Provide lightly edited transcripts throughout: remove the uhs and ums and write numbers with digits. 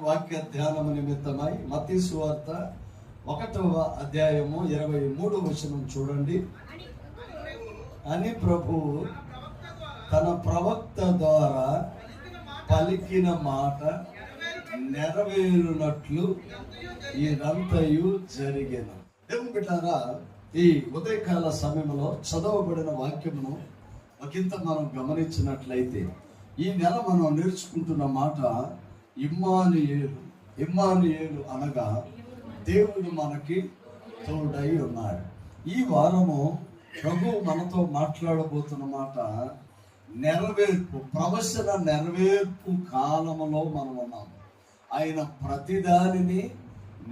వాక్య ధ్యానము నిమిత్తమై మత్తయి సువార్త 1వ అధ్యాయము 23వ వచనం చూడండి. అని ప్రభువు తన ప్రవక్త ద్వారా పలికిన మాట నెరవేరునట్లు ఇదంతయు జరిగెను. దేవుని బిడ్డలారా, ఈ ఉదయకాల సమయంలో చదవబడిన వాక్యమును ఒకంత మనం గమనించినట్లయితే ఈ నెల మనం నేర్చుకుంటున్న మాట ఇమ్మానుయేలు. ఇమ్మానుయేలు అనగా దేవుడు మనకి తోడై ఉన్నాడు. ఈ వారము ప్రభు మనతో మాట్లాడబోతున్న మాట నెరవేర్పు, ప్రవచన నెరవేర్పు కాలములో మనం ఉన్నాము. ఆయన ప్రతిదానిని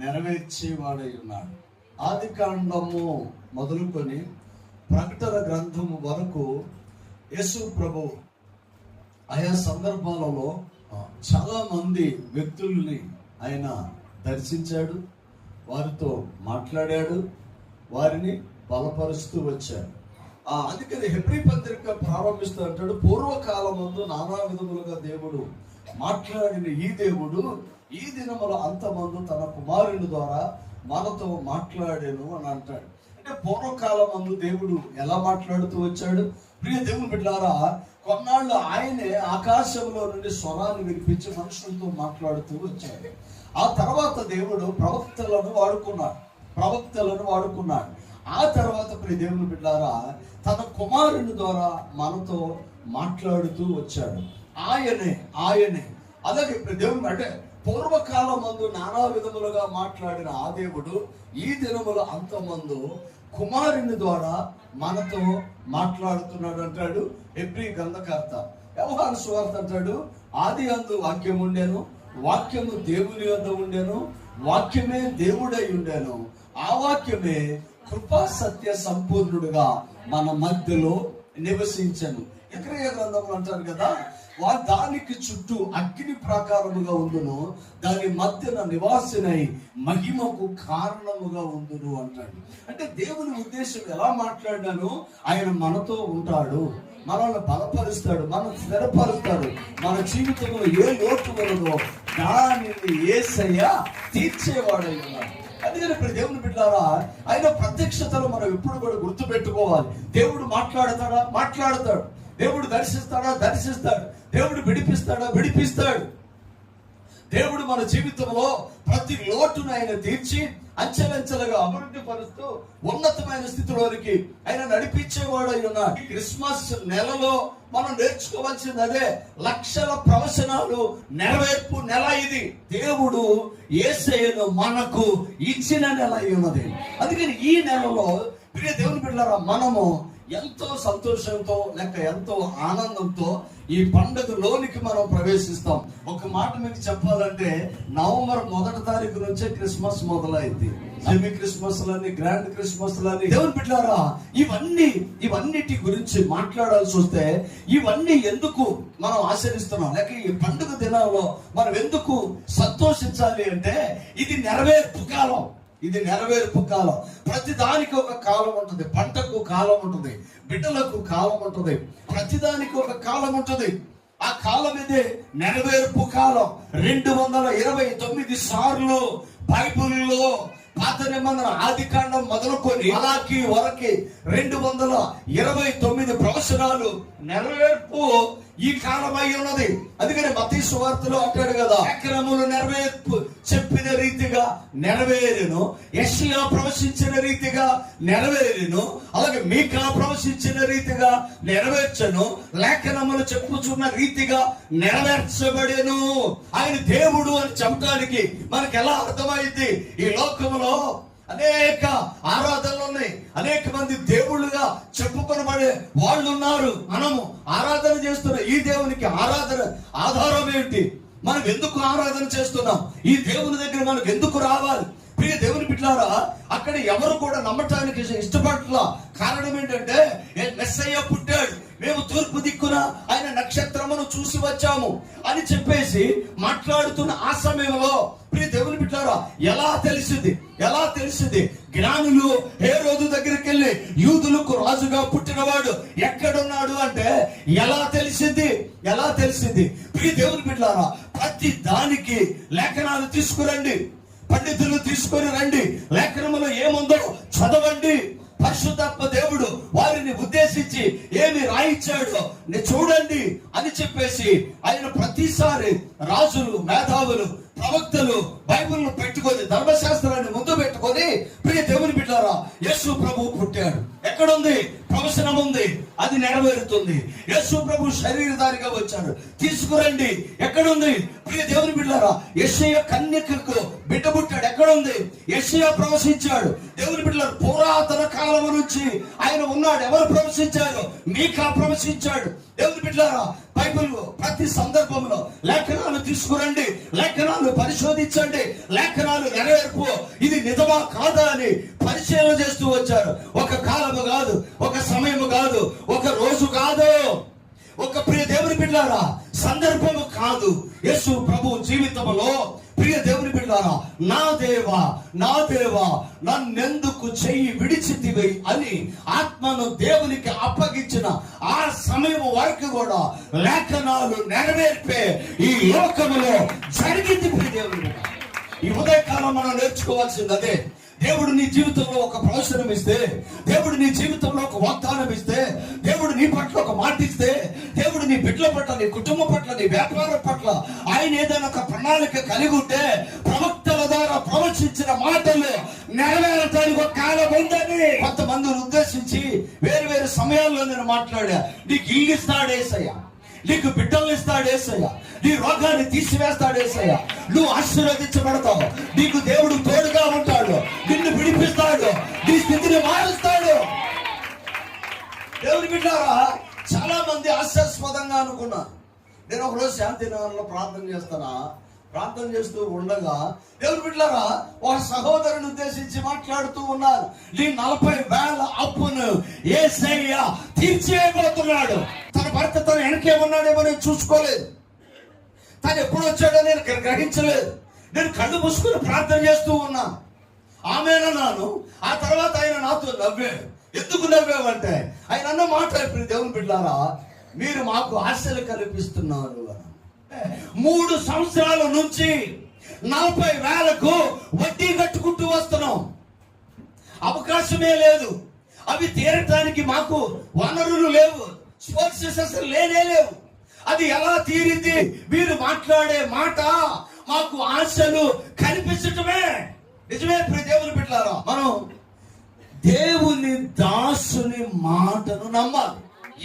నెరవేర్చేవాడై ఉన్నాడు. ఆది కాండము మొదలుకొని ప్రకటన గ్రంథము వరకు యేసు ప్రభు ఆయా సందర్భాలలో చాలా మంది వ్యక్తుల్ని ఆయన దర్శించాడు, వారితో మాట్లాడాడు, వారిని బలపరుస్తూ వచ్చాడు. అందుకని హెబ్రీ పత్రిక ప్రారంభిస్తూ అంటాడు, పూర్వకాలమందు నానా విధములుగా దేవుడు మాట్లాడిన ఈ దేవుడు ఈ దినముల అంతమందు తన కుమారుని ద్వారా మనతో మాట్లాడాను అని అంటాడు. అంటే పూర్వకాలమందు దేవుడు ఎలా మాట్లాడుతూ వచ్చాడు? ప్రియ దేవుని బిడ్డలారా, కొన్నాళ్ళు ఆయనే ఆకాశంలో నుండి స్వరాన్ని వినిపించి మనుషులతో మాట్లాడుతూ వచ్చాడు. ఆ తర్వాత దేవుడు ప్రవక్తలను వాడుకున్నాడు. ఆ తర్వాత ప్రియ దేవుని బిడ్డలారా, తన కుమారుని ద్వారా మనతో మాట్లాడుతూ వచ్చాడు. ఆయనే అలాగే ప్రియ దేవుని అంటే పూర్వకాలమందు నానా విధములుగా మాట్లాడిన ఆ దేవుడు ఈ దినముల అంతమందు కుమారుని ద్వారా మనతో మాట్లాడుతున్నాడు అంటాడు హెబ్రీ గ్రంథకర్త. యోహాను సువార్త అంటాడు, ఆది అందు వాక్యం ఉండెను, వాక్యము దేవుని వద్ద ఉండెను, వాక్యమే దేవుడై ఉండెను, ఆ వాక్యమే కృపా సత్య సంపూర్ణుడుగా మన మధ్యలో నివసించను. యెషయా గ్రంథంలో అంటారు కదా, దానికి చుట్టూ అగ్ని ప్రాకారముగా ఉండును, దాని మధ్యన నివాసినై మహిమకు కారణముగా ఉండును అంటాడు. అంటే దేవుని ఉద్దేశం ఎలా మాట్లాడాను? ఆయన మనతో ఉంటాడు, మనల్ని బలపరుస్తాడు, మనం స్థిరపరుస్తాడు. మన జీవితంలో ఏ లోటు ఉన్నదో దానిని యేసయ్య తీర్చేవాడై ఉన్నాడు. అందుకని ఇప్పుడు దేవుని బిడ్డలారా, ఆయన ప్రత్యక్షతలు మనం ఎప్పుడు కూడా గుర్తు పెట్టుకోవాలి. దేవుడు మాట్లాడతాడు, దేవుడు దర్శిస్తాడు, దేవుడు విడిపిస్తాడు. దేవుడు మన జీవితంలో ప్రతి లోటును ఆయన తీర్చి అంచెలంచెలుగా అభివృద్ధి పరుస్తూ ఉన్నతమైన స్థితిలోనికి ఆయన నడిపించేవాడై ఉన్నాడు. క్రిస్మస్ నెలలో మనం నేర్చుకోవాల్సింది అదే, లక్షల ప్రవచనాలు నెరవేర్పు నెల ఇది. దేవుడు యేసయ్యను మనకు ఇచ్చిన నెల అయి ఉన్నది. అందుకని ఈ నెలలో ప్రియ దేవుని బిడ్డలారా, మనము ఎంతో సంతోషంతో లేక ఎంతో ఆనందంతో ఈ పండుగలోనికి మనం ప్రవేశిస్తాం. ఒక మాట మీకు చెప్పాలంటే, నవంబర్ 1వ తారీఖు నుంచే క్రిస్మస్ మొదలైంది. సెమీ క్రిస్మస్ లని, గ్రాండ్ క్రిస్మస్ లని. దేవుని బిడ్డలారా, ఇవన్నిటి గురించి మాట్లాడాల్సి వస్తే, ఇవన్నీ ఎందుకు మనం ఆచరిస్తున్నాం లేక ఈ పండుగ దినాల్లో మనం ఎందుకు సంతోషించాలి అంటే, ఇది నెరవేర్పు కాలం. ప్రతి దానికి ఒక కాలం ఉంటుంది. పంటకు కాలం ఉంటుంది, బిడ్డలకు కాలం ఉంటుంది, ప్రతిదానికి ఒక కాలం ఉంటుంది. ఆ కాలం ఇదే నెరవేర్పు కాలం. 229 సార్లు బైబిల్లో పాత నిబంధన ఆది కాండం మొదలుకొని మలాకి వరకు 229 ప్రవచనాలు నెరవేర్పు ఈ కాలం అయి ఉన్నది. అందుకని మత్తయి సువార్తలో అంటాడు కదా, లేఖనములు నెరవేర్పు చెప్పిన రీతిగా నెరవేరును, యెషయా ప్రవచించిన రీతిగా నెరవేరును, అలాగే మీకా ప్రవచించిన రీతిగా నెరవేర్చను, లేఖనములు చెప్పుచున్న రీతిగా నెరవేర్చబడెను. ఆయన దేవుడు అని చెప్పడానికి మనకు ఎలా అర్థమైంది? ఈ లోకంలో అనేక ఆరాధనలు ఉన్నాయి, అనేక మంది దేవుళ్ళుగా చెప్పుకొనబడే వాళ్ళు ఉన్నారు. మనము ఆరాధన చేస్తున్న ఈ దేవునికి ఆరాధన ఆధారం ఏంటి? మనం ఎందుకు ఆరాధన చేస్తున్నాం? ఈ దేవుని దగ్గర మనకు ఎందుకు రావాలి? ప్రియ దేవుని బిడ్డలారా, అక్కడ ఎవరు కూడా నమ్మటానికి ఇష్టపడట్లా. కారణం ఏంటంటే, మెస్సయ్య పుట్టాడు, మేము తూర్పు దిక్కున ఆయన నక్షత్రమును చూసి వచ్చాము అని చెప్పేసి మాట్లాడుతున్న ఆ సమయంలో ప్రియ దేవుని బిడ్డలారా, ఎలా తెలిసింది? జ్ఞానులు హేరోదు దగ్గరికి వెళ్ళి యూదులకు రాజుగా పుట్టినవాడు ఎక్కడున్నాడు అంటే ఎలా తెలిసింది? ప్రియ దేవుని బిడ్డలారా, ప్రతి ప్రతి దానికి లేఖనాలు తీసుకురండి, పండితులు తీసుకొని రండి, లేఖనములో ఏముందో చదవండి. పరిశుద్ధాత్మ దేవుడు వారిని ఉద్దేశించి ఏమి రాయించాడో చూడండి అని చెప్పేసి ఆయన ప్రతిసారి రాజులు, మేధావులు, ప్రవక్తలు బైబిల్ను పెట్టుకొని, ధర్మశాస్త్రాన్ని ముందు పెట్టుకొని, ప్రియ దేవుని బిడ్డారా, యేసు ప్రభువు పుట్టాడు, ఎక్కడుంది ప్రవచనం ఉంది, అది నెరవేరుతుంది. యేసు ప్రభు శరీరధారిగా వచ్చాడు, తీసుకురండి, ఎక్కడుంది ప్రియ దేవుని బిడ్డారా? యెషయా కన్యకకు బిడ్డ పుట్టాడు, ఎక్కడుంది? యెషయా ప్రవశించాడు. దేవుని బిడ్డలారా, పురాతన కాలం నుంచి ఆయన ఉన్నాడు. ఎవరు ప్రవశించారు? మీకా ప్రవశించాడు. దేవుని బిడ్డలారా, బైబిల్ ప్రతి సందర్భంలో లేఖనాలు తీసుకురండి, లేఖనాలు పరిశోధించండి, లేఖనాలు నెరవేర్పు ఇది నిజమా కాదా అని పరిశీలన చేస్తూ వచ్చారు. ఒక కాలము కాదు, ఒక సమయము కాదు, ఒక రోజు కాదు, ఒక ప్రియ దేవుని బిడ్డలారా సందర్భము కాదు. యేసు ప్రభు జీవితంలో ప్రియ దేవుని బిడ్డలారా, నా దేవా నా దేవా నన్నెందుకు చెయ్యి విడిచితివి అని ఆత్మను దేవునికి అప్పగించిన ఆ సమయం వరకు కూడా లేఖనాలు నెరవేర్పే ఈ లోకములో జరిగింది. ప్రియ దేవుని బిడ్డ, ఈ ఉదయకాలం మనం నేర్చుకోవాల్సింది అదే. దేవుడు నీ జీవితంలో ఒక ప్రవచనం ఇస్తే, దేవుడు నీ జీవితంలో ఒక వాగ్దానం ఇస్తే, దేవుడు నీ పట్ల ఒక మాట ఇస్తే, దేవుడు నీ బిడ్డల పట్ల, నీ కుటుంబం పట్ల, నీ వ్యాపారం పట్ల ఆయన ఏదైనా ఒక ప్రణాళిక కలిగి ఉంటే, ప్రవక్తల ద్వారా ప్రవచించిన మాటలు నెరవేరటానికి ఒక కాలం ఉందని కొంతమందిని ఉద్దేశించి వేరు వేరు సమయాల్లో నేను మాట్లాడా. నీకు ఇల్లు ఇస్తాడు యేసయ్య, నీకు బిడ్డలు ఇస్తాడు యేసయ్య, నీ రోగాన్ని తీసివేస్తాడు యేసయ్య, నువ్వు ఆశీర్వదించబడతావు, నీకు దేవుడు తోడుగా ఉంటాడు, నిన్ను విడిపిస్తాడు, నీ స్థితిని మారుస్తాడు. దేవుని బిడ్డలారా, చాలా మంది హాస్యాస్పదంగా అనుకున్నారు. నేను ఒకరోజు శాంతినగర్లో ప్రార్థన చేస్తూ ఉండగా దేవుని బిడ్డలారా ఒక సహోదరుని ఉద్దేశించి మాట్లాడుతూ ఉన్నారు. నీ 40,000 అప్పును యేసయ్య తీర్చేయబోతున్నాడు. తన భర్త తన వెనకే ఉన్నాడేమో నేను చూసుకోలేదు, తను ఎప్పుడు వచ్చాడో నేను గ్రహించలేదు. నేను కళ్ళు మూసుకుని ప్రార్థన చేస్తూ ఉన్నా, ఆమెనన్నాను. ఆ తర్వాత ఆయన నాతో నవ్వాడు. ఎందుకు నవ్వావంటే ఆయన అన్న మాట, దేవుని బిడ్డలారా మీరు మాకు ఆశలు కల్పిస్తున్నారు. 3 సంవత్సరాల నుంచి 40,000కు వడ్డీ కట్టుకుంటూ వస్తున్నాం, అవకాశమే లేదు, అవి తీరటానికి మాకు వనరులు లేవు, సోర్సెస్ అసలు లేవు. అది ఎలా తీరింది? మీరు మాట్లాడే మాట మాకు ఆశలు కనిపించటమే. నిజమే ప్రియ దేవుని బిడ్డలారా, మనం దేవుని దాసుని మాటను నమ్మాలి.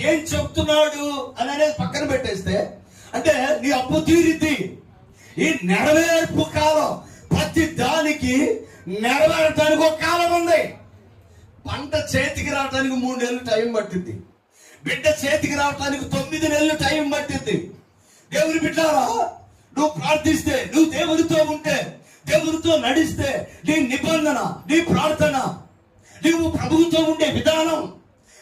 ఏం చెప్తున్నాడు అని అనేది పక్కన పెట్టేస్తే, అంటే నీ అప్పు తీరిద్ది. ఈ నెరవేర్పు కాలం, ప్రతి దానికి నెరవేరటానికి ఒక కాలం ఉంది. పంట చేతికి రావటానికి 3 నెలలు టైం పట్టింది, బిడ్డ చేతికి రావటానికి 9 నెలలు టైం పట్టింది. దేవుని బిడ్డలారా, నువ్వు ప్రార్థిస్తే, నువ్వు దేవునితో ఉంటే, దేవునితో నడిస్తే, నీ నిబంధన, నీ ప్రార్థన, నువ్వు ప్రభువుతో ఉండే విధానం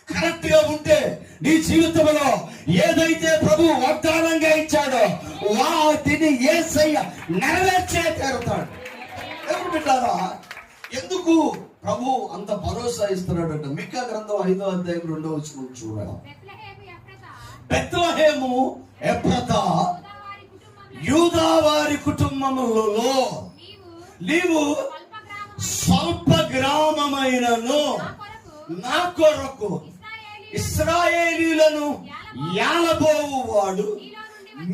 కరెక్ట్ గా ఉంటే, నీ జీవితంలో ఏదైతే ప్రభు వాగ్దానంగా ఇచ్చాడో వాటిని యేసయ్య నెరవేర్చే తీరుతాడు. దేవుని బిడ్డలారా, ఎందుకు ప్రభు అంత భరోసా ఇస్తున్నాడంట? మీకా గ్రంథం 5వ అధ్యాయం 2వ వచనం చూడండి. బెత్లెహేము ఎఫ్రాతా యూదా వారి కుటుంబములలో నీవు స్వల్ప గ్రామమైనను నా కొరకు ఇశ్రాయేలీయులను ఏలబోవు వాడు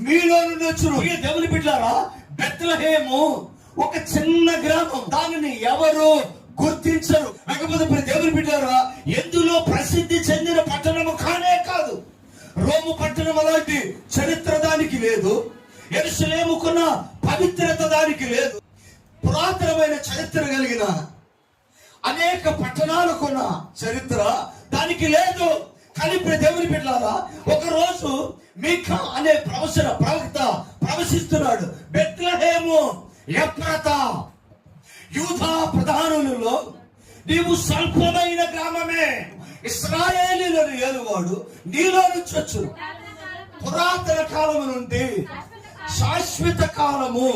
మీలో నుండి వచ్చును. దేవుని బిడ్డలారా, బెత్లెహేము ఒక చిన్న గ్రామం, దానిని ఎవరు గుర్తించరు. లేకపోతే దేవుని బిడ్డలారా, ఎందులో ప్రసిద్ధి చెందిన పట్టణము కానే కాదు. రోము పట్టణం అలాంటి చరిత్ర దానికి లేదు, యెరూషలేముకున్న పవిత్రత దానికి లేదు. పురాతనమైన చరిత్ర కలిగిన అనేక పట్టణాలకున్న చరిత్ర దానికి లేదు. కానీ దేవుని బిడ్డలారా, ఒక రోజు మీకా అనే ప్రవక్త ప్రవశిస్తున్నాడు. బెత్లెహేము ఎఫ్రాతా యూదా ప్రధానులలో నీవు స్వల్పమైన గ్రామమే, ఇశ్రాయేలీయులను ఏలువాడు నీలో నుంచి వచ్చును. పురాతన కాలము నుండి శాశ్వత కాలము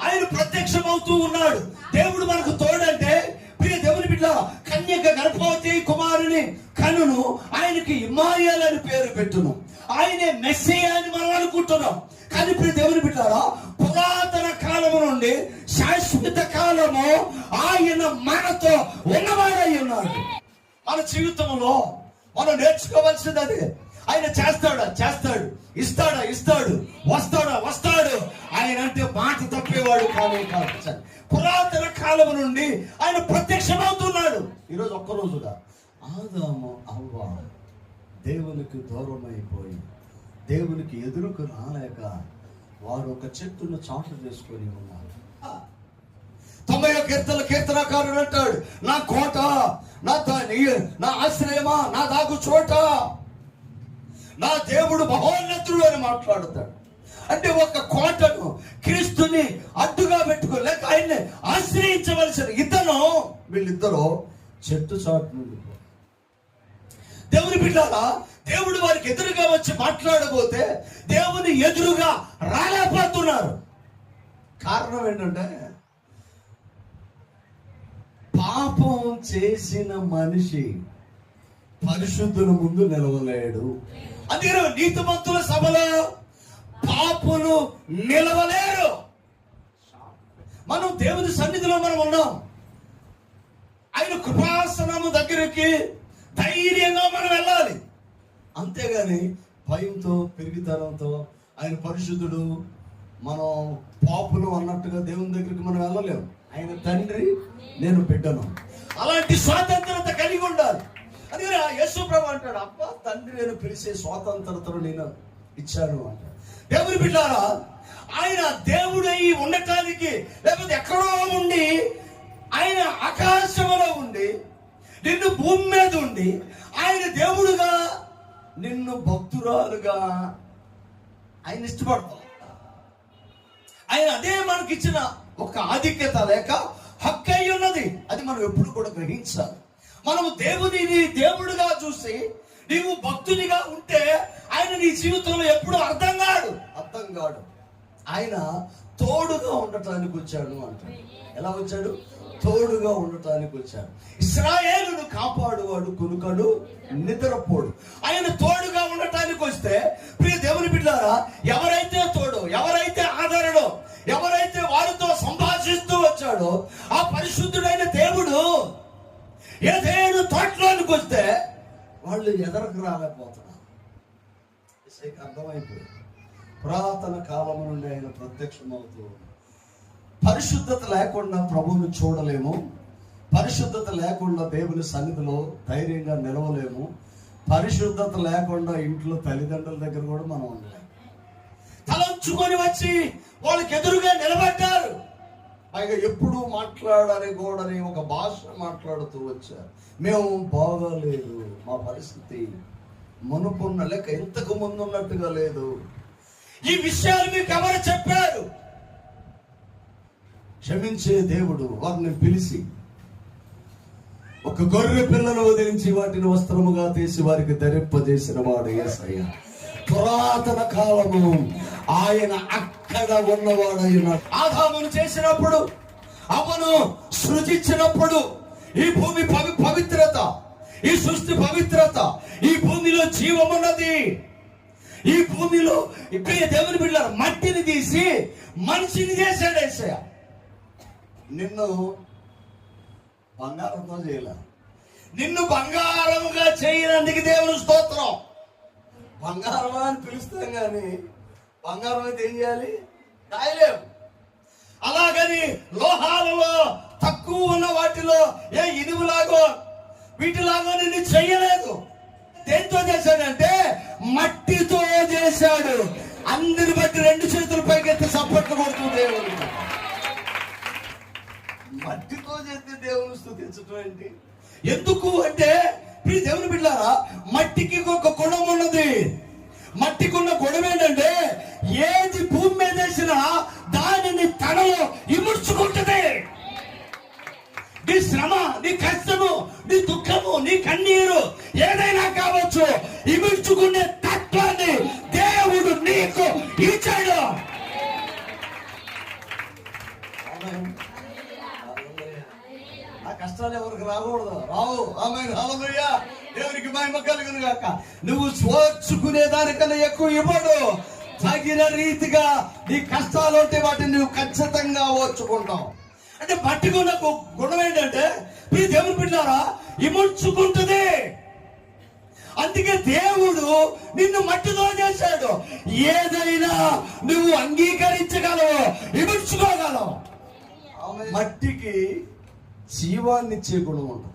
ఆయన ప్రత్యక్షమవుతూ ఉన్నాడు. దేవుడు మనకు తోడంటే, ప్రియ దేవుని బిడ్డ, కన్యక గర్భవతి కుమారుని కనును, ఆయనకి ఇమ్మానుయేలు అని పేరు పెట్టును. ఆయనే మెస్సియా అని మనం అనుకుంటాం. ఉంటున్నాం. కానీ ఇప్పుడు దేవుని బిడ్డారా, పురాతన కాలము నుండి శాశ్వత కాలము ఆయన మనతో ఉన్నవాడై ఉన్నాడు. మన జీవితంలో మనం నేర్చుకోవాల్సింది అదే. ఆయన చేస్తాడు, ఇస్తాడు, వస్తాడు. ఆయన అంటే మాట తప్పేవాడు కాదు. పురాతన కాలము నుండి ఆయన ప్రత్యక్షమవుతున్నాడు. ఈరోజు ఒక్కరోజుగా ఆదాము అవ్వ దేవునికి దూరం అయిపోయి దేవునికి ఎదురుకు రాలేక వారు ఒక చెట్టును చాటు చేసుకొని ఉన్నారు. 90వ కీర్తనకారుడు అంటాడు, నా కోట, నా ఆశ్రయమా, నా దాగు చోట, నా దేవుడు మహోన్నతుడు అని మాట్లాడుతాడు. అంటే ఒక కోటను, క్రీస్తుని అడ్డుగా పెట్టుకోలేక ఆయన్ని ఆశ్రయించవలసిన వీళ్ళిద్దరూ చెట్టు చాటు నుండి దేవుని బిడ్డారా, దేవుడు వారికి ఎదురుగా వచ్చి మాట్లాడబోతే దేవుని ఎదురుగా రాలేకపోతున్నారు. కారణం ఏంటంటే పాపం చేసిన మనిషి పరిశుద్ధుల ముందు నిలవలేడు. అందుకని నీతిమంతుల సభలో పాపులు నిలవలేరు. మనం దేవుని సన్నిధిలో మనం ఉన్నాం. ఆయన కృపాసనము దగ్గరికి ధైర్యంగా మనం వెళ్ళాలి. అంతేగాని భయంతో, పెరిగితనంతో ఆయన పరిశుద్ధుడు, మనం పాపులు అన్నట్టుగా దేవుని దగ్గరికి మనం వెళ్ళలేము. ఆయన తండ్రి, నేను బిడ్డను. అలాంటి స్వాతంత్రత కలిగి ఉండాలి. అందుకని యేసు ప్రభు అంటాడు, అబ్బా తండ్రి నేను పిలిచే స్వాతంత్రతను నేను ఇచ్చాను అంటాడు. దేవుని బిడ్డారా, ఆయన దేవుడై ఉండటానికి, లేకపోతే ఎక్కడో ఉండి ఆయన ఆకాశంలో ఉండి నిన్ను భూమి మీద ఉండి ఆయన దేవుడుగా, నిన్ను భక్తురాలుగా ఆయన ఇష్టపడతాం. ఆయన అదే మనకిచ్చిన ఒక ఆధిక్యత లేక హక్కు అయి ఉన్నది. అది మనం ఎప్పుడు కూడా గ్రహించాలి. మనము దేవుడిని దేవుడుగా చూసి నీవు భక్తునిగా ఉంటే ఆయన నీ జీవితంలో ఎప్పుడు అర్థం కాడు. ఆయన తోడుగా ఉండటానికి వచ్చాడు అంటాడు. ఎలా వచ్చాడు? తోడుగా ఉండటానికి వచ్చాడు. ఇశ్రాయేలును కాపాడువాడు కొనుకడు, నిద్రపోడు. ఆయన తోడుగా ఉండటానికి వస్తే ప్రియ దేవుని బిడ్డలారా, ఎవరైతే తోడు, ఎవరైతే ఆదరణో, ఎవరైతే వారితో సంభాషిస్తూ వచ్చాడో ఆ పరిశుద్ధుడైన దేవుడు ఏదైనా తోటలోనికి వస్తే వాళ్ళు ఎదరకు రాలేకపోతున్నారు. అర్థమైపోయింది. పురాతన కాలం నుండి ఆయన ప్రత్యక్షమవుతూ, పరిశుద్ధత లేకుండా ప్రభువును చూడలేము, పరిశుద్ధత లేకుండా దేవుని సన్నిధిలో ధైర్యంగా నిలవలేము, పరిశుద్ధత లేకుండా ఇంట్లో తల్లిదండ్రుల దగ్గర కూడా మనం ఉండలేము. తలంచుకొని వచ్చి వాళ్ళకి ఎదురుగా నిలబడ్డారు. పైగా ఎప్పుడు మాట్లాడని ఒక భాష మాట్లాడుతూ వచ్చారు. మేము బాగాలేదు, మా పరిస్థితి మునుపున్న లెక్క ఇంతకు ముందు ఉన్నట్టుగా లేదు. ఈ విషయాలు మీకు ఎవరు చెప్పారు? క్షమించే దేవుడు వారిని పిలిచి ఒక గొర్రె పిల్లను వదిలించి వాటిని వస్త్రముగా తీసి వారికి ధరింపజేసిన వాడు యేసయ్య. పురాతన కాలము ఆయన అక్కడ ఉన్నవాడైన ఆదామును చేసినప్పుడు, అవ్వను సృజించినప్పుడు ఈ భూమి పవిత్రత, ఈ సృష్టి పవిత్రత, ఈ భూమిలో జీవం ఉన్నది. ఈ భూమిలో ఇప్పుడు దేవుని బిడ్డలారా, మట్టిని తీసి మనిషిని చేశాడు యేసయ్య. నిన్ను బంగారంతో చేయలే, నిన్ను బంగారముగా చేయడానికి దేవుని స్తోత్రం. బంగారం అని పిలుస్తాం కానీ బంగారం అయితే ఏం చేయాలి? దాయలేము. అలాగని లోహాలలో తక్కువ ఉన్న వాటిలో ఏ ఇనుములాగో వీటిలాగో నిన్ను చెయ్యలేదు. దేంతో చేశాడంటే మట్టితో చేశాడు. అందరి బట్టి 2 చేతుల పైకెత్తి సప్పట్లు కొడుతుంది దేవుడు. మట్టితో చేస్తే దేవుని స్తుతించడం ఏంటి? ఎందుకు అంటే ప్రియ దేవుని బిడ్డలారా, మట్టికి ఒక గుణం ఉన్నది. మట్టికున్న గుణం ఏంటంటే ఏది భూమి మీద వేసినా దానిని తనలో ఇముడ్చుకుంటుంది. నీ శ్రమ, నీ కష్టము, నీ దుఃఖము, నీ కన్నీరు ఏదైనా కావచ్చు, ఇముడ్చుకునే తత్వాన్ని దేవుడు నీకు ఇచ్చాడు. ఆ కష్టాలు ఎవరికి రాకూడదు, రావు. ఆమేన్, హల్లెలూయా. దేవునికి మహిమ కలుగును గాక. నువ్వు స్వార్చుకునే దానికన్నా ఎక్కువ ఇవ్వడు. తగిన రీతిగా నీ కష్టాలు ఉంటే వాటిని నువ్వు ఖచ్చితంగా ఓర్చుకుంటావు. అంటే మట్టికున్న గుణం ఏంటంటే మీ దేవుని బిడ్డలారా ఇముడ్చుకుంటుంది. అందుకే దేవుడు నిన్ను మట్టితో చేశాడు. ఏదైనా నువ్వు అంగీకరించగలవు, ఇముడ్చుకోగలవు. మట్టికి జీవాన్ని ఇచ్చే గుణం ఉంటుంది.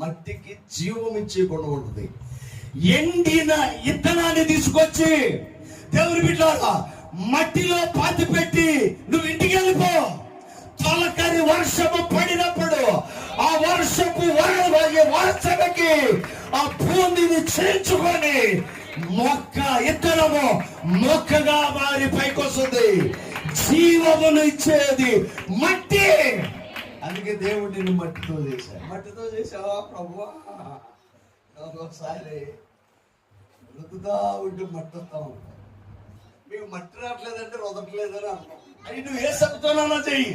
మట్టికి జీవం ఇచ్చే గుణం ఉంటుంది. ఎండిన ఇత్తనాన్ని తీసుకొచ్చి దేవుని బిడ్డలారా మట్టిలో పాతి పెట్టి నువ్వు ఇంటికి వెళ్ళిపో. తొలకరి వర్షము పడినప్పుడు ఆ వర్షపు వర్షకి ఆ భూమిని చేర్చుకొని మొక్క ఇత్తనము మొక్కగా మారి పైకొస్తుంది. జీవమును ఇచ్చేది మట్టి. అందుకే దేవుడు నిన్ను మట్టితో చేశాడు. మట్టితో చేసావా ప్రభువా? ఒకసారి రుద్దుతా ఉంటే మట్టి వస్తా ఉంటాం. మీకు మట్టి రావట్లేదంటే రుదట్లేదని అంటాం. అవి నువ్వు ఏ శబ్దోనైనా చెయ్యి,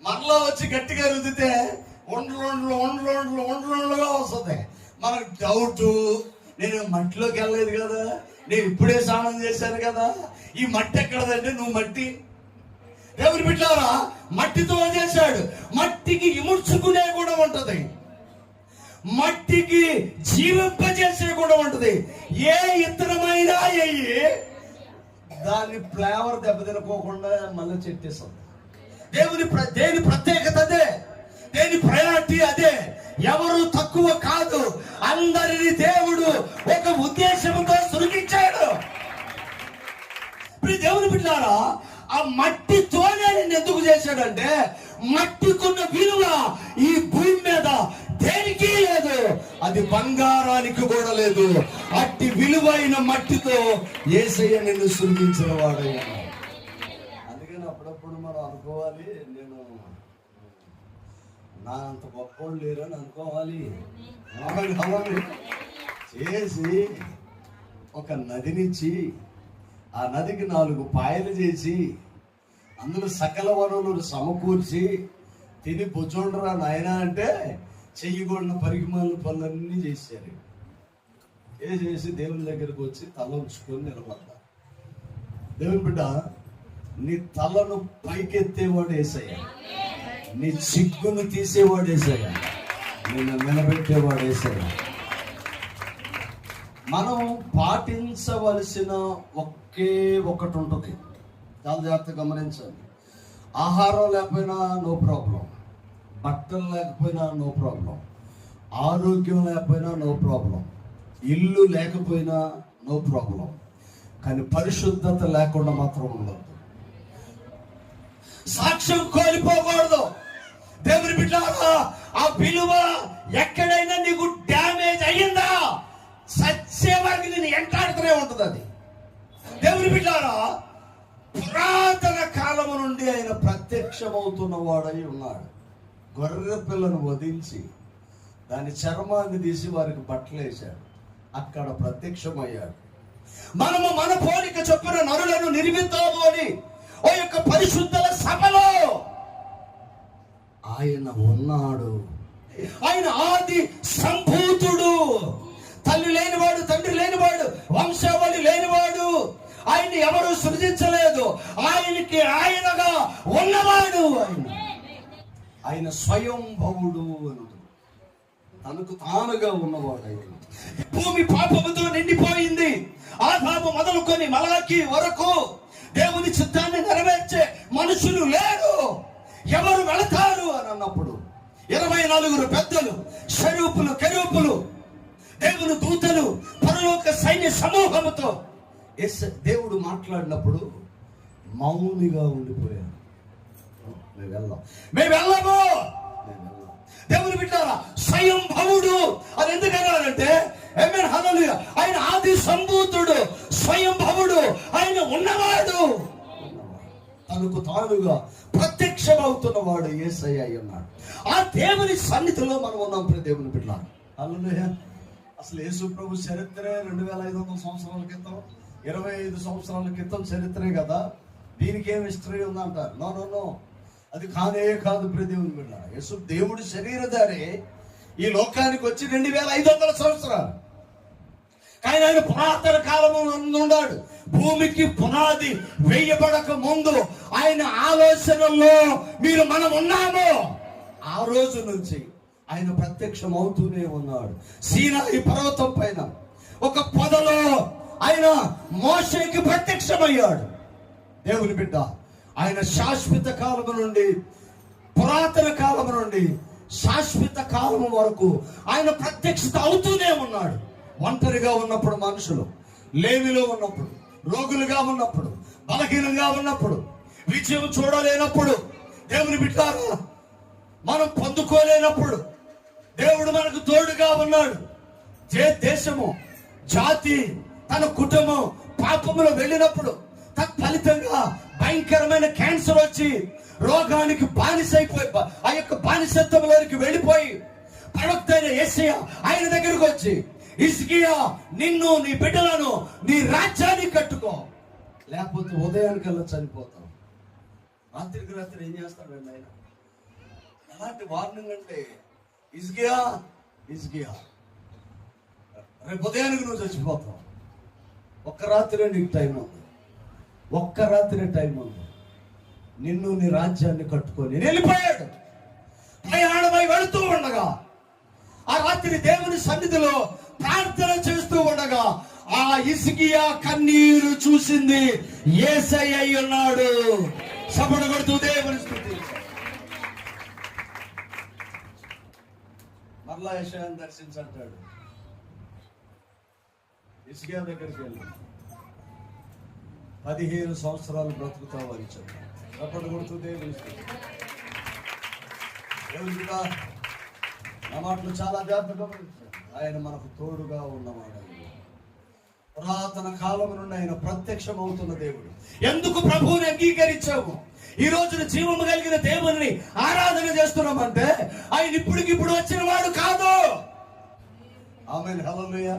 మనలో వచ్చి గట్టిగా రుద్దితే ఒండ్లుగా వస్తుంది. మనకు డౌట్, నేను మట్టిలోకి వెళ్ళలేదు కదా, నేను ఇప్పుడే స్నానం చేశాను కదా, ఈ మట్టి ఎక్కడదంటే నువ్వు మట్టి. దేవుని బిడ్డలారా మట్టితో చేశాడు. మట్టికి ఇముడ్చుకునే గుణం ఉంటది, మట్టికి జీవింపజేసే గుణం ఉంటది. ఏ ఇత్తనమైనా అయ్యి దాన్ని ఫ్లేవర్ దెబ్బతినకోకుండా మళ్ళీ చెట్టేస్తుంది. దేని ప్రత్యేకత అదే, దేని ప్రయారిటీ అదే. ఎవరు తక్కువ కాదు, అందరిని దేవుడు ఒక ఉద్దేశంతో సృష్టించాడు. దేవుని బిడ్డలారా ఆ మట్టితోనే నేను ఎందుకు చేశాడంటే మట్టికున్న విలువ ఈ భూమి మీద దేనికి లేదు, అది బంగారానికి కూడా లేదు. అట్టి విలువైన మట్టితో యేసయ్య నిన్ను సృష్టించిన వాడయ్యా. అందుకని అప్పుడప్పుడు మనం అనుకోవాలి, నేను నా అంత గొప్పవాళ్ళు లేరని అనుకోవాలి. చేసి ఒక నదినిచ్చి ఆ నదికి 4 పాయలు చేసి అందులో సకల వనరులు సమకూర్చి తిని బుజ్జుండరా నాయన అంటే చెయ్యకూడని పరిగమాల పనులన్నీ చేశారు. చేసి దేవుని దగ్గరకు వచ్చి తల ఉంచుకొని నిలబడ్డా. దేవుని బిడ్డ నీ తలను పైకెత్తేవాడు యేసయ్య, నీ సిగ్గును తీసేవాడు యేసయ్య, నిన్ను నిలబెట్టేవాడు యేసయ్య. మనం పాటించవలసిన ఒకే ఒకటి ఉంటుంది, చాలా జాగ్రత్తగా గమనించండి. ఆహారం లేకపోయినా నో ప్రాబ్లం, బట్టలు లేకపోయినా నో ప్రాబ్లం, ఆరోగ్యం లేకపోయినా నో ప్రాబ్లం, ఇల్లు లేకపోయినా నో ప్రాబ్లం. కానీ పరిశుద్ధత లేకుండా మాత్రం ఉండదు. సాక్ష్యం కోల్పోకూడదు. దేవుని బిడ్డలారా ఆ విలువ ఎక్కడైనా నీకు డ్యామేజ్ అయ్యిందా సత్యవాకి నేను ఎంటాడుతూనే ఉంటుంది అది. దేవుని బిడ్డలారా పురాతన కాలము నుండి ఆయన ప్రత్యక్షమవుతున్న వాడై ఉన్నాడు. గొర్రె పిల్లను వధించి దాని చర్మాన్ని తీసి వారికి బట్టలు వేశాడు, అక్కడ ప్రత్యక్షమయ్యాడు. మనము మన పోలిక చొప్పున నరులను నిర్మిద్దాము అని ఓ యొక్క పరిశుద్ధుల సభలో ఆయన ఉన్నాడు. ఆయన ఆది సంభూతుడు, తల్లి లేనివాడు, తండ్రి లేనివాడు, వంశావళి లేనివాడు. ఆయన్ని ఎవరు సృజించలేదు, ఆయనకి ఆయనగా ఉన్నవాడు. ఆయన స్వయంభవుడు అని తనకు తానుగా ఉన్నవాడు. ఆయన భూమి పాపముతో నిండిపోయింది. ఆదాము మొదలుకొని మలాకి వరకు దేవుని చిత్తాన్ని నెరవేర్చే మనుషులు లేరు. ఎవరు వెళతారు అని అన్నప్పుడు 24 పెద్దలు, షరూపులు, కెరూపులు, దేవుని దూతలు, పరలోక సైన్య సమూహముతో దేవుడు మాట్లాడినప్పుడు మౌనిగా ఉండిపోయారు. మేము వెళ్ళము. దేవుని బిడ్డారా స్వయంభవుడు అని ఎందుకన్నారంటే హల్లెలూయా, ఆయన ఆది సంభూతుడు, స్వయంభవుడు, ఆయన ఉన్నవాడు, తనకు తానుగా ప్రత్యక్షమవుతున్నవాడు యేసయ్య ఉన్నాడు. ఆ దేవుని సన్నిధిలో మనం ఉన్నాం. దేవుని బిడ్డలారా హల్లెలూయా. అసలు యేసు ప్రభు చరిత్రే 2500 సంవత్సరాల క్రితం, 25 సంవత్సరాల క్రితం చరిత్రే కదా, దీనికి ఏం హిస్టరీ ఉందంటారు. నో, అది కానే కాదు. దేవుని బిడ్డ యేసు దేవుడు శరీరధారి ఈ లోకానికి వచ్చి 2500 సంవత్సరాలు. కానీ ఆయన పురాతన కాలము ఉన్నాడు. భూమికి పునాది వేయబడక ముందు ఆయన ఆలోచనల్లో మనం ఉన్నాము. ఆ రోజు నుంచి ఆయన ప్రత్యక్షం అవుతూనే ఉన్నాడు. సీనాయి పర్వతం పైన ఒక పొదలో ఆయన మోషేకి ప్రత్యక్షమయ్యాడు. దేవుని బిడ్డ, ఆయన శాశ్వత కాలము నుండి, పురాతన కాలము నుండి శాశ్వత కాలము వరకు ఆయన ప్రత్యక్షత అవుతూనే ఉన్నాడు. ఒంటరిగా ఉన్నప్పుడు మనుషులు, లేమిలో ఉన్నప్పుడు, రోగులుగా ఉన్నప్పుడు, బలహీనంగా ఉన్నప్పుడు, విజయం చూడలేనప్పుడు, దేవుని బిడ్డారా మనం పొందుకోలేనప్పుడు దేవుడు మనకు తోడుగా ఉన్నాడు. దేశము, జాతి, తన కుటుంబం పాపములో వెళ్ళినప్పుడు తత్ఫలితంగా భయంకరమైన క్యాన్సర్ వచ్చి రోగానికి బానిసైపోయి ఆ యొక్క బానిసత్వంలోనికి వెళ్ళిపోయి ప్రవక్త అయిన యేషయా ఆయన దగ్గరకు వచ్చి, హిజ్కియా నిన్ను, నీ బిడ్డలను, నీ రాజ్యాన్ని కట్టుకో, లేకపోతే ఉదయానికల్లా చనిపోతాం. రాత్రికి రాత్రి ఏం చేస్తాడండి ఆయన? ఎలాంటి వార్నింగ్ అంటే, హిజ్కియా రేపు ఉదయానికి నువ్వు చచ్చిపోతావు. ఒక్క రాత్రి నీకు టైం ఉంది, ఒక్క రాత్రి టైం ఉంది, నిన్ను నీ రాజ్యాన్ని కట్టుకొని వెళ్ళిపోయాడు. ప్రయాణమై వెళుతూ ఉండగా ఆ రాత్రి దేవుని సన్నిధిలో ప్రార్థన చేస్తూ ఉండగా ఆ హిజ్కియా కన్నీరు చూసింది యేసయ్య అయి ఉన్నాడు. సపడు కొడుతూ దేవుని స్తుతి. మరలా యెషయాను దర్శించంటాడు. హిజ్కియా దగ్గరికి వెళ్ళి 15 సంవత్సరాలు బ్రతుకుతావు అని చెప్పాడు. సపడు కొడుతూ దేవుని స్తుతి. దేవుని నా మాటలు చాలా జాగ్రత్తగా ఆయన మనకు తోడుగా ఉన్నవాడు. పురాతన కాలం నుండి ఆయన ప్రత్యక్షం అవుతున్న దేవుడు. ఎందుకు ప్రభువుని అంగీకరించాము? ఈ రోజున జీవము కలిగిన దేవుని ఆరాధన చేస్తున్నామంటే ఆయన ఇప్పటికిప్పుడు వచ్చిన వాడు కాదు. ఆమేన్, హల్లెలూయా.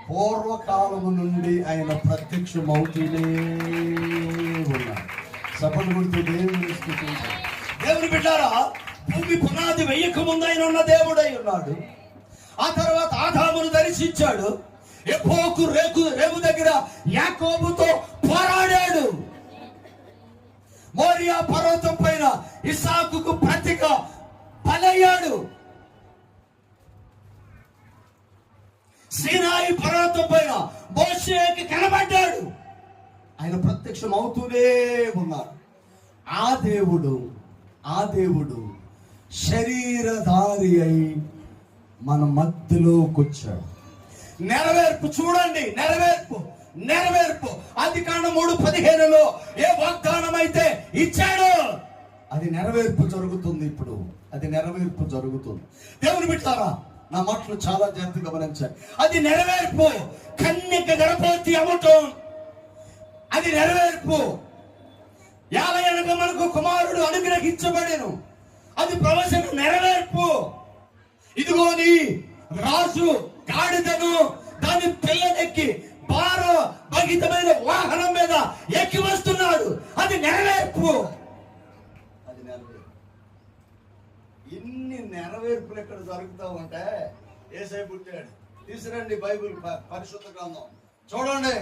పూర్వకాలము నుండి ఆయన ప్రత్యక్షం అవుతూనే ఉన్నాడు. సపడు కొడుతూ దేవుని స్తుతించాలి. దేవుని బిడ్డారా, భూమి పునాది వెయ్యక ముందు ఆయన ఉన్న దేవుడై ఉన్నాడు. ఆ తర్వాత ఆదామును దర్శించాడు. ఎపోకు రేపు దగ్గర యాకోబుతో పోరాడాడు. మోరియా పర్వతం పైన ఇస్సాకుకు ప్రతిక బలయ్యాడు. సీనాయి పర్వతం పైన మోషేకి కనబడ్డాడు. ఆయన ప్రత్యక్షం అవుతూనే ఉన్నాడు. ఆ దేవుడు శరీరధారి అయి మన మధ్యలోకి వచ్చాడు. నెరవేర్పు చూడండి, నెరవేర్పు. ఆదికాండం 3:15 ఏ వాగ్దానం అయితే ఇచ్చాడో అది నెరవేర్పు జరుగుతుంది. ఇప్పుడు అది నెరవేర్పు జరుగుతుంది. దేవుని బిడ్డలారా, నా మాటలు చాలా జాగ్రత్తగా గమనించాలి. అది నెరవేర్పు. కన్యక గర్భవతి అవ్వటం అది నెరవేర్పు. యాలయనగా మనకు కుమారుడు అనుగ్రహించబడెను, అది ప్రవచన నెరవేర్పు. ఇదిగోని రాజు గాడిదను దాని పిల్లనెక్కి భారభరితమైన వాహనం మీద ఎక్కి వస్తున్నాడు, అది నెరవేర్పు. ఇన్ని నెరవేర్పులు ఎక్కడ జరుగుతామంటే యేసయ్య పుట్టాడు. తీసుకురండి బైబిల్ పరిశుద్ధ గ్రంథం చూడండి.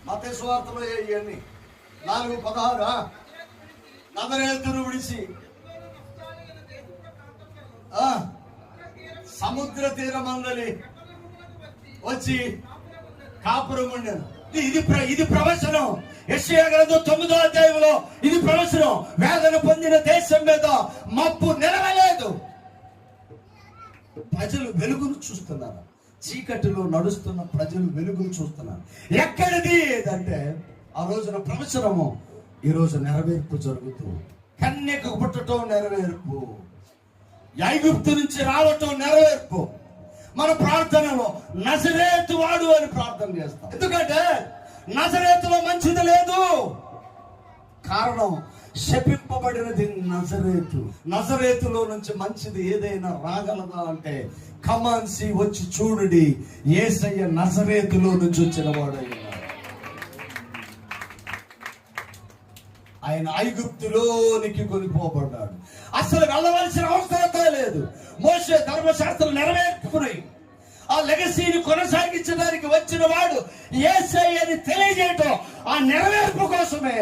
మత్తయి సువార్తలో ఇవన్నీ 4:16 నజరేతును విడిచి సముద్ర తీరమందలి వచ్చి కాపురం ఉండను. ఇది ప్రవచనం. యెషయా గ్రంథం 9వ అధ్యాయంలో ఇది ప్రవచనం. వేదన పొందిన దేశం మీద మబ్బు నిలవలేదు. ప్రజలు వెలుగును చూస్తున్నారు. చీకటిలో నడుస్తున్న ప్రజలు వెలుగును చూస్తున్నారు. ఎక్కడిది ఏదంటే ఆ రోజున ప్రవచనము, ఈ రోజు నెరవేర్పు జరుగుతూ. కన్యకు పుట్టడం నెరవేర్పు, ఐగుప్తు నుంచి రావటం నెరవేర్పు. మన ప్రార్థనలో నజరేతు వాడు అని ప్రార్థన చేస్తాం. ఎందుకంటే నజరేతులో మంచిది లేదు. కారణం శపింపబడినది నజరేతు. నజరేతులో నుంచి మంచిది ఏదైనా రాగలదా అంటే కమాన్సి వచ్చి చూడండి, యేసయ్య నజరేతులో నుంచి వచ్చిన వాడయ్య. ఆయన ఐగుప్తులోనికి కొనిపోబడ్డాడు. అసలు వెళ్ళవలసిన అవసరత లేదు. మోషే ధర్మశాస్త్రం నెరవేర్చుకుని ఆ లెగసీని కొనసాగించడానికి వచ్చిన వాడు యేసయ్యని తెలియజేయటం, ఆ నెరవేర్పు కోసమే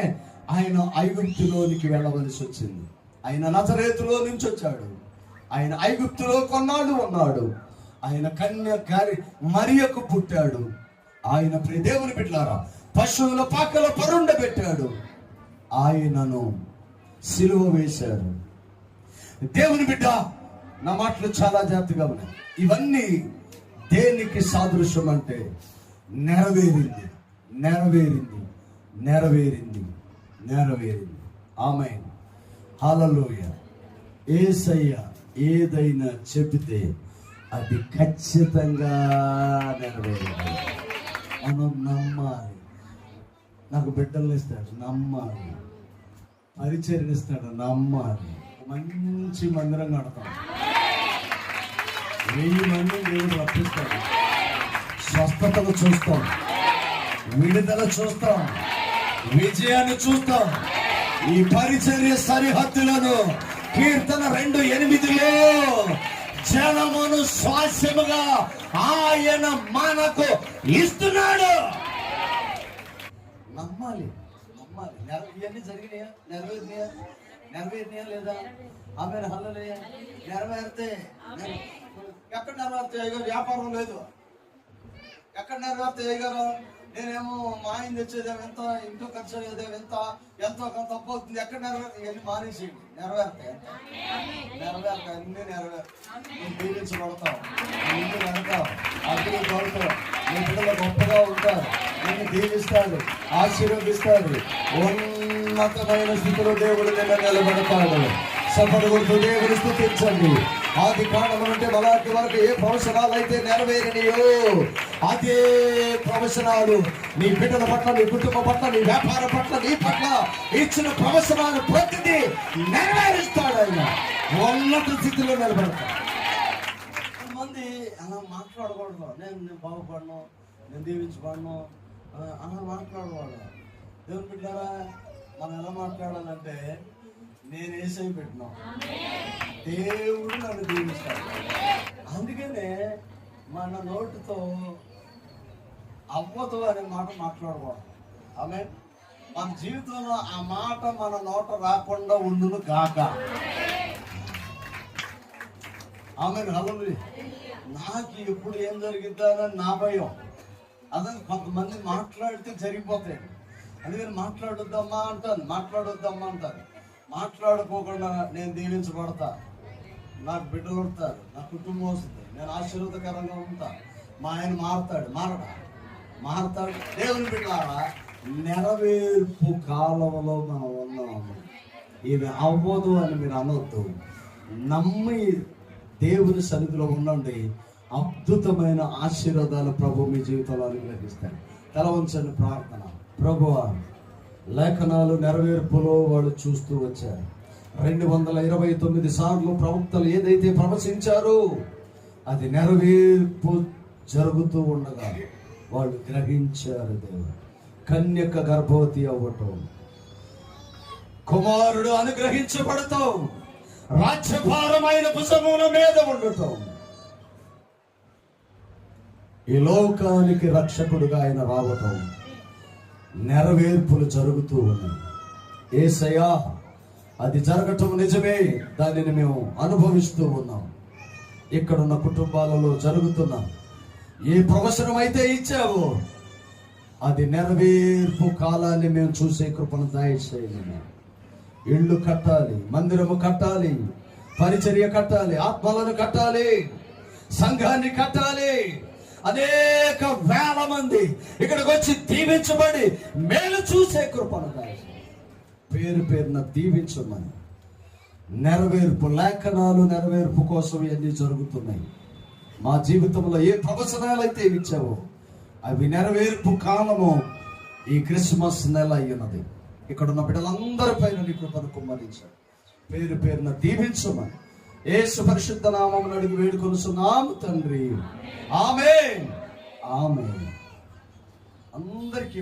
ఆయన ఐగుప్తులోనికి వెళ్ళవలసి వచ్చింది. ఆయన నజరేతులో నుంచి వచ్చాడు. ఆయన ఐగుప్తులో కొన్నాళ్ళు ఉన్నాడు. ఆయన కన్యకారి మరియకు పుట్టాడు. ఆయన ప్రియ దేవుని బిడ్డలారా పశువుల పాకలో పరుండబెట్టాడు. ఆయనను సిలువ వేశాడు. దేవుని బిడ్డ, నా మాటలు చాలా జాగ్రత్తగా ఉన్నాయి. ఇవన్నీ దేనికి సాదృశ్యం అంటే నెరవేరింది, నెరవేరింది, నెరవేరింది, నెరవేరింది. ఆమేన్, హల్లెలూయా. యేసయ్య ఏదైనా చెబితే అది ఖచ్చితంగా నెరవేరింది. మనం నమ్మాలి. నాకు బిడ్డలు ఇస్తాడు, నమ్మాలి. పరిచర్య ఇస్తాడు, నమ్మాలి. మంచి మందిరం కడతాం, 1000 మంది దేవుడు రప్పిస్తాడు. స్వస్థతను చూస్తాం, విడుదల చూస్తాం, విజయాన్ని చూస్తాం. ఈ పరిచర్య సరిహద్దులను కీర్తన 2:8లో జనమును స్వాస్యముగా ఆయన మనకు ఇస్తున్నాడు. నమ్మాలి, నమ్మాలి. ఇవన్నీ జరిగినాయా? నెరవేరినాయా లేదా? ఆమెను హల్లెలూయా. నెరవేరితే ఎక్కడ నెరవేరితే అయ్యారు? వ్యాపారం లేదు. ఎక్కడ నెరవేరితే అయ్యారు? నేనేమో మా ఆయన తెచ్చేదేమో ఎంత, ఇంట్లో ఖర్చు అయ్యేదేమో ఎంతో కొంత తప్పవుతుంది. ఎక్కడ నెరవేరు? ఇవన్నీ మానేసేయండి. నెరవేరుతాయి, నెరవేరుతాయి, అన్నీ నెరవేరుతాయి. నేను దీవించబడతావు, ఇల్లు వెళ్తావు, అగ్ని పడతావు, నీ పిల్లలు గొప్పగా ఉంటారు, నిన్ను దీవిస్తాడు, ఆశీర్వదిస్తాడు. ఉన్నతమైన స్థితిలో దేవుడు నిన్న నిలబడతాడు. సఫలు కొడుతూ దేవుడు స్తుతించండి. ఆది కాండము నుండి మలాకి వరకు ఏ ప్రవచనాలు అయితే నెరవేరినాయో అదే ప్రవచనాలు నీ బిడ్డల పట్ల, నీ కుటుంబం పట్ల, నీ వ్యాపారం పట్ల, నీ పట్ల ఇచ్చిన ప్రవచనాలు ప్రతిదీ నెరవేరుస్తాడు. ఆయన ఉన్నత స్థితిలో నిలబడతాడు. కొంతమంది అలా మాట్లాడకూడదు. నేను బాగుపడను, నేను దీవించబడను అలా మాట్లాడకూడదు. దేవుని బిడ్డారా, మనం ఎలా మాట్లాడాలంటే నేను యేసయ్య పెట్టినా, దేవుడు నన్ను దీవిస్తాడు. అందుకనే మన నోటితో అవ్వదు అనే మాట మాట్లాడకూడదు. ఆమె మన జీవితంలో ఆ మాట మన నోట రాకుండా ఉండును గాక. ఆమె హల్లెలూయా. నాకు ఎప్పుడు ఏం జరిగిద్దానని నా భయం. అదే కొంతమంది మాట్లాడితే జరిగిపోతాయి. అందుకని మాట్లాడొద్దమ్మా అంటాను, మాట్లాడొద్దమ్మా అంటాను. మాట్లాడుకోకుండా నేను దీవించబడతా, నాకు బిడ్డలు ఉంటారు, నా కుటుంబం వస్తుంది, నేను ఆశీర్వాదకరంగా ఉంటా, మా ఆయన మారతాడు. దేవుని బిడ్డలారా, నెరవేర్పు కాలంలో మనం ఉన్నాము. ఇది అవ్వదు అని మీరు అనొద్దు. నమ్మి దేవుని సన్నిధిలో ఉండండి. అద్భుతమైన ఆశీర్వాదాలు ప్రభు మీ జీవితంలో అనుగ్రహిస్తాడు. తల వంచండి, ప్రార్థన. ప్రభువా, లేఖనాలు నెరవేర్పులో వాళ్ళు చూస్తూ వచ్చారు. 229 సార్లు ప్రవక్తలు ఏదైతే ప్రవచించారో అది నెరవేర్పు జరుగుతూ ఉండగా వాళ్ళు గ్రహించారు. దేవుడు కన్యక గర్భవతి అవ్వటం, కుమారుడు అనుగ్రహించబడతాం, రాజ్యభారమైన భుజముల మీద ఉండటం, ఈ లోకానికి రక్షకుడుగా ఆయన రావటం, నెరవేర్పులు జరుగుతూ ఉన్నాయి. యేసయ్యా, అది జరగటం నిజమే. దానిని మేము అనుభవిస్తూ ఉన్నాం. ఇక్కడున్న కుటుంబాలలో జరుగుతున్నాం. ఏ ప్రవచనం అయితే ఇచ్చావో అది నెరవేర్పు కాలాన్ని మేము చూసే కృపను దయచేయండి. ఇళ్ళు కట్టాలి, మందిరము కట్టాలి, పరిచర్య కట్టాలి, ఆత్మలను కట్టాలి, సంఘాన్ని కట్టాలి. అనేక వేల మంది ఇక్కడికి వచ్చి దీవించబడి మేలు చూసే కృపను పేరు పేరున దీవించమని. నెరవేర్పు లేఖనాలు నెరవేర్పు కోసం ఇవన్నీ జరుగుతున్నాయి. మా జీవితంలో ఏ ప్రవచనాలు అయితే ఇచ్చావో అవి నెరవేర్పు కాలము ఈ క్రిస్మస్ నెల అయ్యున్నది. ఇక్కడ ఉన్న బిడ్డలందరి పైన నీ కృపను కుమ్మరించాడు. పేరు పేరున దీవించమని యేసు పరిశుద్ధ నామమున అడిగి వేడుకొనుచున్నాము తండ్రి. ఆమేన్, ఆమేన్. అందరికీ